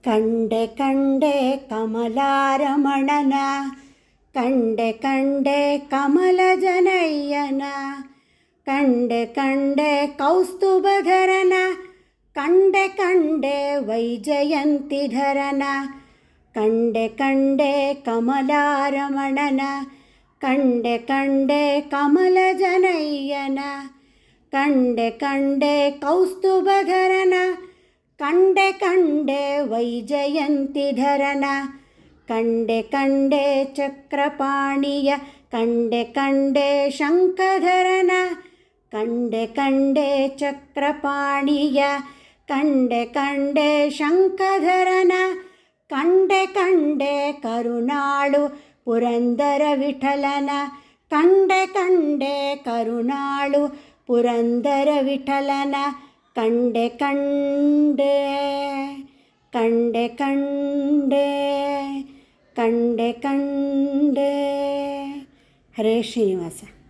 ಕಂಡೆ ಕಂಡೆ ಕಮಲಾರಮಣನ, ಕಂಡೆ ಕಂಡೆ ಕಮಲ ಜನಯ್ಯನ, ಕಂಡೆ ಕಂಡೆ ಕೌಸ್ತುಭಧರನ, ಕಂಡೆ ಕಂಡೆ ವೈಜಯಂತಿಧರನ, ಕಂಡೆ ಕಂಡೆ ಕಮಲಾರಮಣನ, ಕಂಡೆ ಕಂಡೆ ಕಮಲ ಜನಯ್ಯನ, ಕಂಡೆ ಕಂಡೆ ಕೌಸ್ತುಭಧರನ, ಕಂಡೆ ಕಂಡೆ ವೈಜಯಂತಿಧರನ, ಕಂಡೆ ಕಂಡೆ ಚಕ್ರಪಾಣಿಯ, ಕಂಡೆ ಕಂಡೆ ಶಂಖಧರನ, ಕಂಡೆ ಕಂಡೆ ಚಕ್ರಪಾಣಿಯ, ಕಂಡೆ ಕಂಡೆ ಶಂಖಧರನ, ಕಂಡೆ ಕಂಡೆ ಕರುಣಾಳು ಪುರಂದರ ವಿಠಲನ, ಕಂಡೆ ಕಂಡೆ ಕರುಣಾಳು ಪುರಂದರ ವಿಠಲನ, ಕಂಡೆ ಕಂಡೆ ಕಂಡೆ ಕಂಡೆ ಕಂಡೆ ಕಂಡೆ. ಹರೇ ಶ್ರೀನಿವಾಸ.